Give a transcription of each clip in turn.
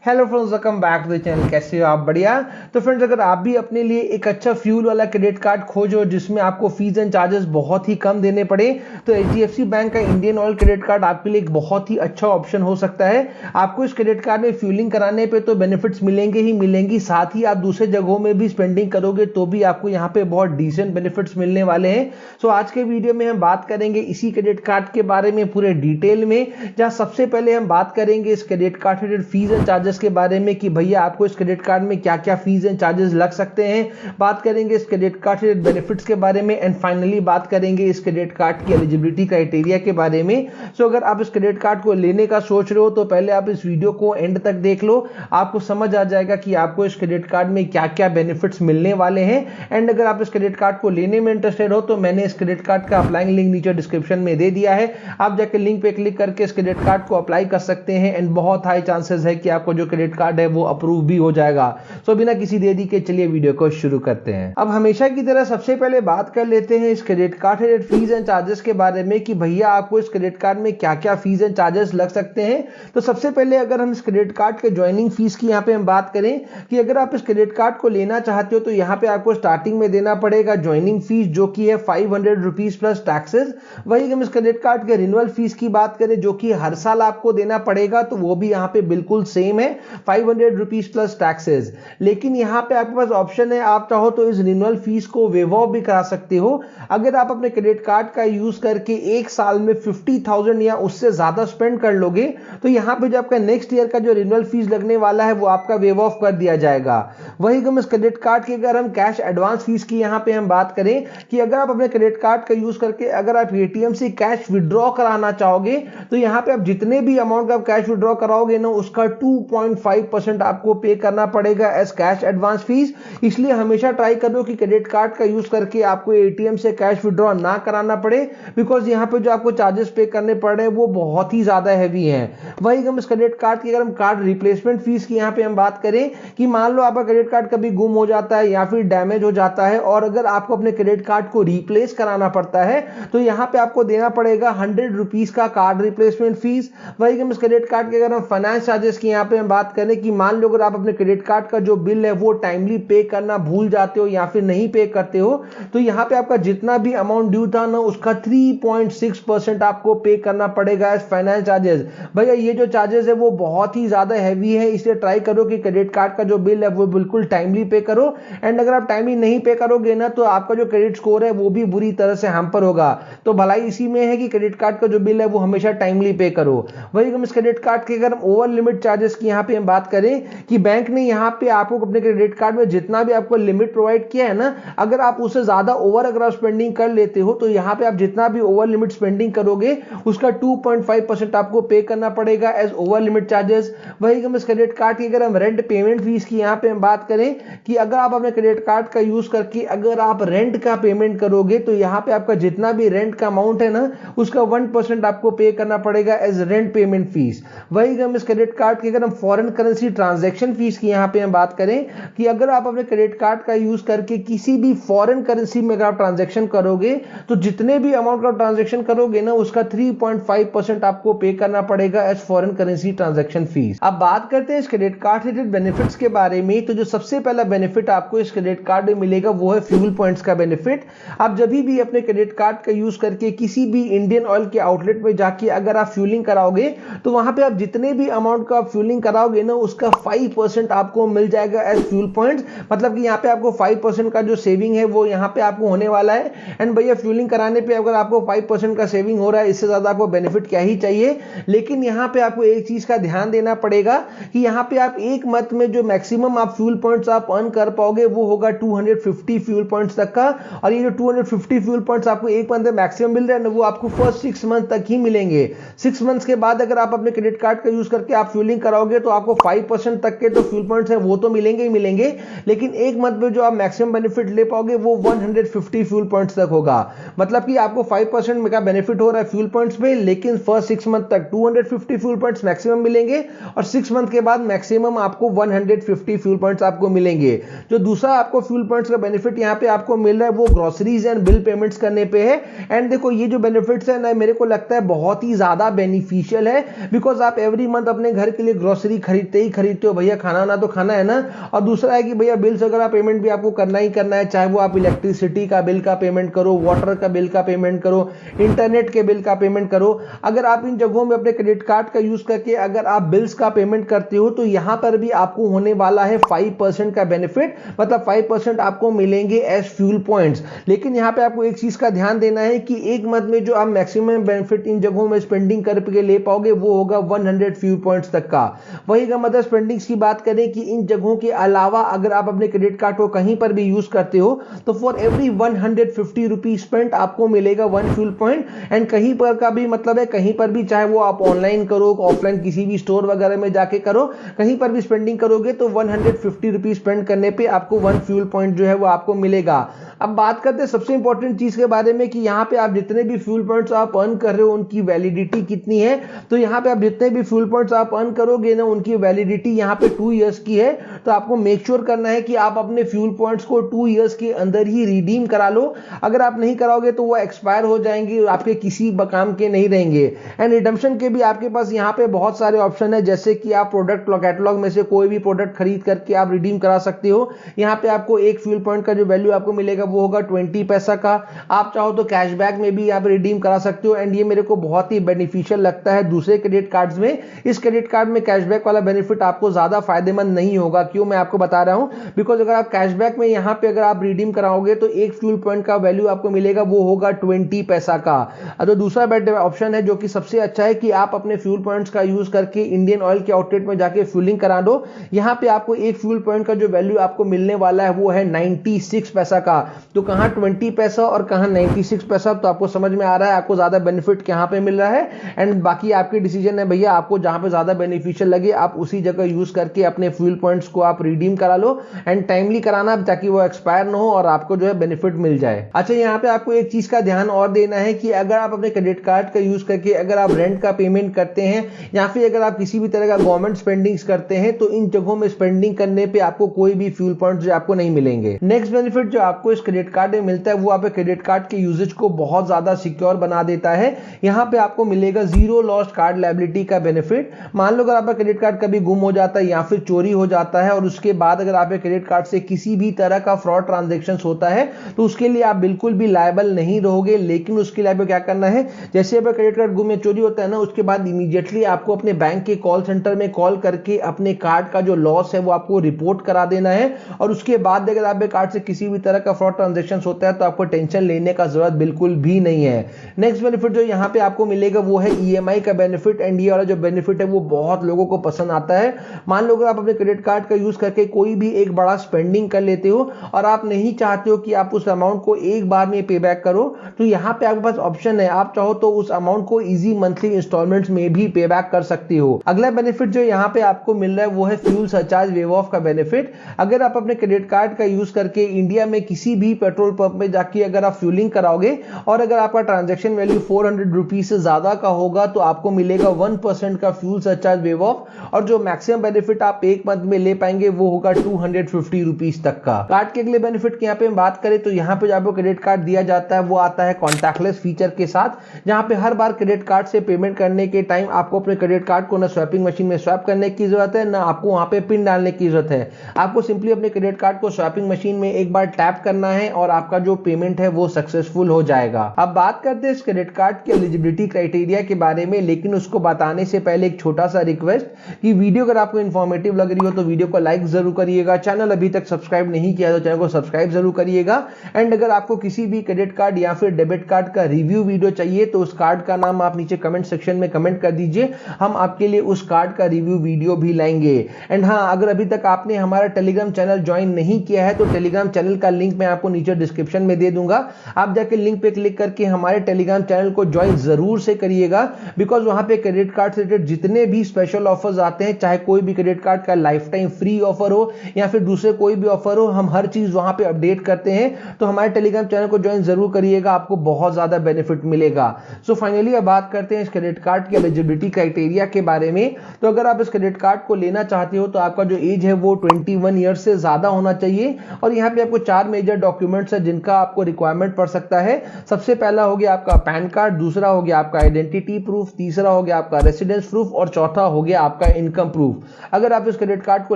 Hello friends, welcome back to the channel. कैसे हो आप? बढ़िया। तो फ्रेंड्स, अगर आप भी अपने लिए एक अच्छा फ्यूल वाला क्रेडिट कार्ड खोजो जिसमें आपको फीस एंड चार्जेस बहुत ही कम देने पड़े, तो एचडीएफसी बैंक का इंडियन ऑयल क्रेडिट कार्ड आपके लिए एक बहुत ही अच्छा ऑप्शन हो सकता है। आपको इस क्रेडिट कार्ड में फ्यूलिंग कराने पे तो बेनिफिट्स मिलेंगे ही मिलेंगी, साथ ही आप दूसरे जगहों में भी स्पेंडिंग करोगे तो भी आपको यहाँ पे बहुत डिसेंट बेनिफिट्स मिलने वाले हैं। सो आज के वीडियो में हम बात करेंगे इसी क्रेडिट कार्ड के बारे में पूरे डिटेल में, जहाँ सबसे पहले हम बात करेंगे इस credit card related fees and charges के बारे में कि भैया आपको इस क्रेडिट कार्ड में क्या क्या फीस एंड चार्जेस लग सकते हैं। बात करेंगे इस क्रेडिट कार्ड रिलेटेड बेनिफिट्स के बारे में एंड फाइनली बात करेंगे इस क्रेडिट कार्ड की एलिजिबिलिटी क्राइटेरिया के बारे में। सो अगर आप इस क्रेडिट कार्ड को लेने का सोच रहे हो तो पहले आप इस वीडियो को एंड तक देख लो, आपको समझ आ जाएगा कि आपको इस क्रेडिट कार्ड में क्या क्या बेनिफिट्स मिलने वाले हैं। एंड अगर आप इस क्रेडिट कार्ड को लेने में इंटरेस्टेड हो तो मैंने इस क्रेडिट कार्ड का अप्लाइंग लिंक नीचे डिस्क्रिप्शन में दे दिया है, आप जाके लिंक पे क्लिक करके इस क्रेडिट कार्ड को अप्लाई कर सकते हैं एंड बहुत हाई चांसेस है कि आपको जो क्रेडिट कार्ड है वो अप्रूव भी हो जाएगा। सो बिना किसी देरी के चलिए वीडियो को शुरू करते हैं। अब हमेशा की तरह सबसे पहले बात कर लेते हैं इस credit card related fees and charges के बारे में कि भैया आपको इस क्रेडिट कार्ड में क्या क्या फीस एंड चार्जेस लग सकते हैं। तो सबसे पहले अगर हम इस क्रेडिट कार्ड के ज्वाइनिंग फीस की यहाँ पे हम बात करें कि अगर आप इस क्रेडिट कार्ड को लेना चाहते हो तो यहाँ पे आपको स्टार्टिंग में देना पड़ेगा ज्वाइनिंग फीस जो कि है 500 रुपीज प्लस टैक्सेस। वही हम इस क्रेडिट कार्ड के रिन्यूअल फीस की बात करें जो कि हर साल आपको देना पड़ेगा, तो वो भी यहाँ पे बिल्कुल सेम है, 500 रुपीज प्लस टैक्सेस। लेकिन यहाँ पे आपके पास ऑप्शन है, आप चाहो तो इस रिन्यूअल फीस को वेव ऑफ भी करा सकते हो। अगर आप अपने क्रेडिट कार्ड का यूज करके एक साल में 50,000 या उससे ज्यादा स्पेंड कर लोगे तो यहाँ पे जो आपका नेक्स्ट ईयर का जो रिन्यूअल फीस लगने वाला है वो आपका वेव ऑफ कर दिया जाएगा। वही हम इस क्रेडिट कार्ड की अगर हम कैश एडवांस फीस की यहाँ पे हम बात करें कि अगर आप अपने क्रेडिट कार्ड का यूज करके अगर आप एटीएम से कैश विड्रॉ कराना चाहोगे तो यहाँ पे आप जितने भी अमाउंट का कैश विड्रॉ कराओगे ना उसका 2.5% आपको पे करना पड़ेगा एज कैश एडवांस फीस। इसलिए हमेशा ट्राई करो कि क्रेडिट कार्ड का यूज करके आपको एटीएम से कैश विड्रॉ ना कराना पड़े, बिकॉज यहाँ पे जो आपको चार्जेस पे करने पड़ रहे हैं वो बहुत ही ज्यादा हैवी हैं। वही हम इस क्रेडिट कार्ड की अगर हम कार्ड रिप्लेसमेंट फीस की यहाँ पे हम बात करें कि मान लो आपका क्रेडिट कार्ड कभी गुम हो जाता है या फिर डैमेज हो जाता है और अगर आपको अपने क्रेडिट कार्ड को रिप्लेस कराना पड़ता है तो यहाँ पे आपको देना पड़ेगा 100 रुपीज का कार्ड रिप्लेसमेंट फीस। वही हम इस क्रेडिट कार्ड के अगर हम फाइनेंस चार्जेस की यहाँ पे हम बात करें कि मान लो अगर आप अपने क्रेडिट कार्ड का जो बिल है वो टाइमली पे करना भूल जाते हो या फिर नहीं पे करते हो तो यहाँ पे आपका जितना भी अमाउंट ड्यू था ना उसका 3.6% आपको पे करना पड़ेगा एज फाइनेंस चार्जेस। भैया ये जो चार्जेस है वो बहुत ही ज्यादा हैवी है, इसलिए ट्राई करो कि क्रेडिट कार्ड का जो बिल है वो बिल्कुल टाइमली पे करो। एंड अगर आप टाइमली नहीं पे करोगे ना तो आपका जो क्रेडिट स्कोर है वो भी बुरी तरह से हैम्पर होगा। तो भलाई इसी में है कि क्रेडिट कार्ड का जो बिल है वो हमेशा टाइमली पे करो। वही हम इस क्रेडिट कार्ड के अगर ओवर लिमिट चार्जेस की यहाँ पे हम बात करें कि बैंक ने यहाँ पे आपको अपने क्रेडिट कार्ड में जितना भी आपको लिमिट प्रोवाइड किया है ना, अगर आप उससे ज्यादा ओवर अगर आप स्पेंडिंग कर लेते हो तो यहाँ पे आप जितना भी ओवर लिमिट स्पेंडिंग करोगे उसका 2.5% आपको पे करना पड़ेगा एज ओवर लिमिट चार्जेस। वही हम इस क्रेडिट कार्ड की अगर हम रेंट पेमेंट फीस की यहाँ पे हम बात करें कि अगर आप अपने क्रेडिट कार्ड का यूज करके अगर आप रेंट का पेमेंट करोगे तो यहाँ पे आपका जितना भी रेंट का अमाउंट है ना उसका 1% आपको पे करना पड़ेगा एज रेंट पेमेंट फीस। वही हम इस क्रेडिट कार्ड की अगर हम फॉरेन करेंसी ट्रांजैक्शन फीस की यहाँ पे हम बात करें कि अगर आप अपने क्रेडिट कार्ड का यूज करके किसी भी फॉरेन करेंसी में अगर आप ट्रांजैक्शन करोगे तो जितने भी अमाउंट का ट्रांजैक्शन करोगे ना उसका 3.5% आपको पे करना पड़ेगा as foreign currency transaction fees. अब बात करते हैं इस क्रेडिट कार्ड रिलेटेड बेनिफिट्स के बारे में। तो जो सबसे पहला बेनिफिट आपको इस क्रेडिट कार्ड में मिलेगा वो है फ्यूल पॉइंट्स का बेनिफिट। आप जब भी अपने क्रेडिट कार्ड का यूज करके किसी भी इंडियन ऑयल के आउटलेट में जाके अगर आप फ्यूलिंग कराओगे तो वहां पे आप जितने भी अमाउंट का फ्यूलिंग कराओगे ना उसका 5% आपको मिल जाएगा एज फ्यूल पॉइंट्स। मतलब कि यहाँ पे आपको 5% का जो सेविंग है वो यहाँ पे आपको होने वाला है। एंड भैया फ्यूलिंग कराने पे अगर आपको 5% का सेविंग हो रहा है इससे ज्यादा आपको बेनिफिट क्या ही चाहिए। लेकिन यहाँ पे आपको एक चीज का ध्यान देना पड़ेगा कि यहाँ पे आप एक मंथ में जो मैक्सिमम आप फ्यूल पॉइंट्स आप अर्न कर पाओगे वो होगा 250 फ्यूल पॉइंट्स तक का। और ये जो 250 फ्यूल पॉइंट्स आपको एक मंथ में मैक्सिमम मिल रहा है ना वो आपको फर्स्ट 6 मंथ तक ही मिलेंगे। 6 मंथ्स के बाद अगर आप अपने क्रेडिट कार्ड का यूज करके आप फ्यूलिंग कराओगे तो आपको 5% तक के तो फ्यूल पॉइंट्स है वो तो मिलेंगे ही मिलेंगे, लेकिन एक मंथ में जो आप मैक्सिमम बेनिफिट ले पाओगे वो 150 फ्यूल पॉइंट्स तक होगा। मतलब कि आपको 5% का बेनिफिट हो रहा है फ्यूल पॉइंट्स में, लेकिन फर्स्ट 6 मंथ तक 250 फ्यूल पॉइंट्स मैक्सिमम मिलेंगे और 6 मंथ के बाद मैक्सिमम आपको 150 फ्यूल पॉइंट्स आपको मिलेंगे। जो दूसरा आपको फ्यूल पॉइंट्स का बेनिफिट यहाँ पे आपको मिल रहा है वो ग्रोसरीज एंड बिल पेमेंट्स करने पे है। एंड देखो ये जो बेनिफिट्स है ना मेरे को लगता है बहुत ही ज्यादा बेनिफिशियल है, बिकॉज आप एवरी मंथ अपने घर के लिए ग्रोसरी ग्रोसरी खरीदते हो भैया, खाना ना तो खाना है ना। और दूसरा है कि भैया बिल्स वगैरह पेमेंट भी आपको करना ही करना है, चाहे वो आप इलेक्ट्रिसिटी का बिल का पेमेंट करो, वाटर का बिल का पेमेंट करो, इंटरनेट के बिल का पेमेंट करो। अगर आप इन जगहों में अपने क्रेडिट कार्ड का यूज करके अगर आप बिल्स का पेमेंट करते हो तो यहां पर भी आपको होने वाला है 5% का बेनिफिट, मतलब 5% आपको मिलेंगे एज फ्यूल पॉइंट्स। लेकिन यहां पे आपको एक चीज का ध्यान देना है कि एक मंथ में जो आप मैक्सिमम बेनिफिट इन जगहों में स्पेंडिंग करके ले पाओगे वो होगा 100 फ्यूल पॉइंट्स तक का। वही अगर मदर स्पेंडिंग्स की बात करें कि इन जगहों के अलावा अगर आप अपने क्रेडिट कार्ड को कहीं पर भी यूज करते हो तो फॉर एवरी 150 रुपीज स्पेंट आपको मिलेगा 1 फ्यूल पॉइंट। एंड कहीं पर का भी मतलब है, कहीं पर भी चाहे वो आप ऑनलाइन करो, ऑफलाइन किसी भी स्टोर वगैरह में जाके करो, कहीं पर भी स्पेंडिंग करोगे तो 150 रुपीज स्पेंड करने पे आपको 1 फ्यूल पॉइंट जो है वो आपको मिलेगा। अब बात करते हैं सबसे इंपॉर्टेंट चीज के बारे में कि यहाँ पे आप जितने भी फ्यूल पॉइंट्स आप अर्न कर रहे हो उनकी वैलिडिटी कितनी है। तो यहाँ पे आप जितने भी फ्यूल पॉइंट्स आप अर्न करोगे ना उनकी वैलिडिटी यहाँ पे 2 इयर्स की है। तो आपको मेक श्योर करना है कि आप अपने फ्यूल पॉइंट्स को 2 इयर्स के अंदर ही रिडीम करा लो। अगर आप नहीं कराओगे तो वो एक्सपायर हो जाएंगे, आपके किसी काम के नहीं रहेंगे। एंड रिडम्पशन के भी आपके पास यहाँ पे बहुत सारे ऑप्शन है, जैसे कि आप प्रोडक्ट कैटलॉग में से कोई भी प्रोडक्ट खरीद करके आप रिडीम करा सकते हो। यहाँ पे आपको एक फ्यूल पॉइंट का जो वैल्यू आपको मिलेगा वो होगा 20 पैसा का। आप चाहो तो कैशबैक में भी आप रिडीम करा सकते हो। एंड ये मेरे को बहुत ही बेनिफिशियल लगता है दूसरे क्रेडिट कार्ड्स में। इस क्रेडिट कार्ड में कैशबैक वाला बेनिफिट आपको ज्यादा फायदेमंद नहीं होगा। क्यों, मैं आपको बता रहा हूं, बिकॉज अगर आप कैशबैक में यहां पे अगर आप रिडीम कराओगे तो एक फ्यूल पॉइंट का वैल्यू आपको मिलेगा वो होगा 20 पैसा का। तो दूसरा बेटर ऑप्शन है जो कि सबसे अच्छा है कि आप अपने फ्यूल पॉइंट्स का यूज करके इंडियन ऑयल के आउटलेट में जाके फ्यूलिंग करा दो। यहां पे आपको एक फ्यूल पॉइंट का जो वैल्यू आपको मिलने वाला है वो है 96 पैसा का। तो कहां 20 पैसा और कहां 96 पैसा, तो आपको समझ में आ रहा है आपको ज्यादा बेनिफिट कहां पे मिल रहा है। एंड बाकी आपकी डिसीजन है भैया, आपको जहां पे ज्यादा बेनिफिशियल लगे आप उसी जगह यूज करके अपने फ्यूल पॉइंट्स को आप रिडीम करा लो। एंड टाइमली कराना ताकि वो एक्सपायर ना हो और आपको जो है बेनिफिट मिल जाए। अच्छा, यहाँ पे आपको एक चीज का ध्यान और देना है कि अगर आप अपने क्रेडिट कार्ड का यूज करके अगर आप रेंट का पेमेंट करते हैं या फिर अगर आप किसी भी तरह का गवर्नमेंट स्पेंडिंग्स करते हैं तो इन जगहों में स्पेंडिंग करने पे आपको कोई भी फ्यूल पॉइंट्स जो आपको नहीं मिलेंगे। नेक्स्ट बेनिफिट जो आपको इस क्रेडिट कार्ड में मिलता है वो आपके क्रेडिट कार्ड के यूजेज को बहुत ज्यादा सिक्योर बना देता है। यहाँ पे आपको मिलेगा जीरो लॉस्ट कार्ड लायबिलिटी का बेनिफिट। मान लो अगर आपका क्रेडिट कार्ड कभी गुम हो जाता है या फिर चोरी हो जाता है और उसके बाद अगर आपके क्रेडिट कार्ड से किसी भी तरह का फ्रॉड ट्रांजैक्शन होता है तो उसके लिए आप बिल्कुल भी लायबल नहीं रहोगे। लेकिन उसके लिए आपको क्या करना है, जैसे आपका क्रेडिट कार्ड गुम या चोरी होता है ना, उसके बाद इमीडिएटली आपको अपने बैंक के कॉल सेंटर में कॉल करके अपने कार्ड का जो लॉस है वो आपको रिपोर्ट करा देना है। और उसके बाद अगर आपके कार्ड से किसी भी तरह का फ्रॉड ट्रांजैक्शन होता है तो आपको टेंशन लेने का जरूरत बिल्कुल भी नहीं है। नेक्स्ट बेनिफिट जो यहाँ पे आपको मिलेगा वो है ईएमआई का बेनिफिट। एंड ये वाला जो बेनिफिट है वो बहुत लोगों को पसंद आता है। मान लो अगर आप अपने क्रेडिट कार्ड का यूज करके कोई भी एक बड़ा स्पेंडिंग कर लेते हो और आप नहीं चाहते हो कि आप उस अमाउंट को एक बार में पे बैक करो, तो यहाँ पे आपके पास ऑप्शन है, आप चाहो तो उस अमाउंट को इजी मंथली इंस्टॉलमेंट्स में भी पे बैक कर सकते हो। अगला बेनिफिट जो यहाँ पे आपको मिल रहा है वो है फ्यूल सरचार्ज वेव ऑफ का बेनिफिट। अगर आप अपने क्रेडिट कार्ड का यूज करके इंडिया में किसी भी पेट्रोल पंप में जाके अगर आप फ्यूलिंग कराओगे और अगर आपका ट्रांजैक्शन वैल्यू 400 रुपीज से ज्यादा का होगा तो आपको मिलेगा 1% का फ्यूल सरचार्ज वेव ऑफ। और जो मैक्सिमम बेनिफिट आप एक मंथ में ले पाएंगे वो होगा 250 रुपीज तक का। कार्ड के अगले बेनिफिट की यहाँ पे बात करें तो यहाँ पे जो आपको क्रेडिट कार्ड दिया जाता है वो आता है कॉन्टैक्टलेस फीचर के साथ, जहां पे हर बार क्रेडिट कार्ड से पेमेंट करने के टाइम आपको अपने क्रेडिट कार्ड को ना स्वैपिंग मशीन में स्वैप करने की जरूरत है ना आपको वहां पे पिन डालने की जरूरत है। आपको सिंपली अपने क्रेडिट कार्ड को स्वैपिंग मशीन में एक बार टैप करना है और आपका जो पेमेंट है वो सक्सेसफुल हो जाएगा। अब बात करते हैं इस क्रेडिट कार्ड के एलिजिबिलिटी क्राइटेरिया के बारे में, लेकिन उसको बताने से पहले एक छोटा सा रिक्वेस्ट कि वीडियो अगर आपको इन्फॉर्मेटिव लग रही हो तो वीडियो को लाइक जरूर करिएगा। चैनल अभी तक सब्सक्राइब नहीं किया तो चैनल को सब्सक्राइब जरूर करिएगा। एंड अगर आपको किसी भी क्रेडिट कार्ड या फिर डेबिट कार्ड का रिव्यू वीडियो चाहिए तो उस कार्ड का नाम आप नीचे कमेंट सेक्शन में कमेंट कर दीजिए, हम आपके लिए उस कार्ड का रिव्यू वीडियो भी लाएंगे। एंड हाँ, अगर अभी तक आपने हमारा टेलीग्राम चैनल ज्वाइन नहीं किया है तो टेलीग्राम चैनल का लिंक मैं आपको नीचे डिस्क्रिप्शन में दे दूंगा। आप जाके लिंक पे क्लिक करके हमारे टेलीग्राम चैनल को ज्वाइन जरूर से करिएगा, बिकॉज वहां पे क्रेडिट कार्ड से रिलेटेड जितने भी स्पेशल ऑफर्स आते हैं, चाहे कोई भी क्रेडिट कार्ड का life time free free offer हो या फिर दूसरे कोई भी ऑफर हो, हम हर चीज वहां पे अपडेट करते हैं। तो हमारे टेलीग्राम चैनल को ज्वाइन जरूर करिएगा, आपको बहुत ज्यादा बेनिफिट मिलेगा। सो फाइनली अब बात करते हैं इस क्रेडिट कार्ड के एलिजिबिलिटी क्राइटेरिया के बारे में। तो अगर आप इस क्रेडिट कार्ड को लेना चाहते हो तो आपका जो एज है वो 21 ईयर्स से ज्यादा होना चाहिए। और यहाँ पे आपको 4 मेजर डॉक्यूमेंट्स है जिनका आपको रिक्वायरमेंट पड़ सकता है। सबसे पहला हो गया आपका पैन कार्ड, दूसरा हो गया आपका आइडेंटिटी प्रूफ, तीसरा हो गया आपका रेसिडेंस प्रूफ और चौथा हो गया आपका इनकम प्रूफ। अगर आप इस क्रेडिट कार्ड को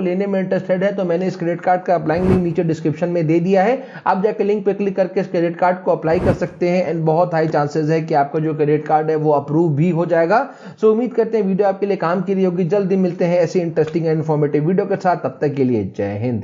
लेने में इंटरेस्टेड है तो मैंने इस क्रेडिट कार्ड का अप्लाइंग लिंक नीचे डिस्क्रिप्शन में दे दिया है, आप जाके लिंक पे क्लिक करके इस क्रेडिट कार्ड को अप्लाई कर सकते हैं एंड बहुत हाई चांसेस है कि आपका जो क्रेडिट कार्ड है वो अप्रूव भी हो जाएगा। सो उम्मीद करते हैं वीडियो आपके लिए काम की रही होगी। जल्दी मिलते हैं ऐसी इंटरेस्टिंग एंड इन्फॉर्मेटिव वीडियो के साथ, तब तक के लिए जय हिंद।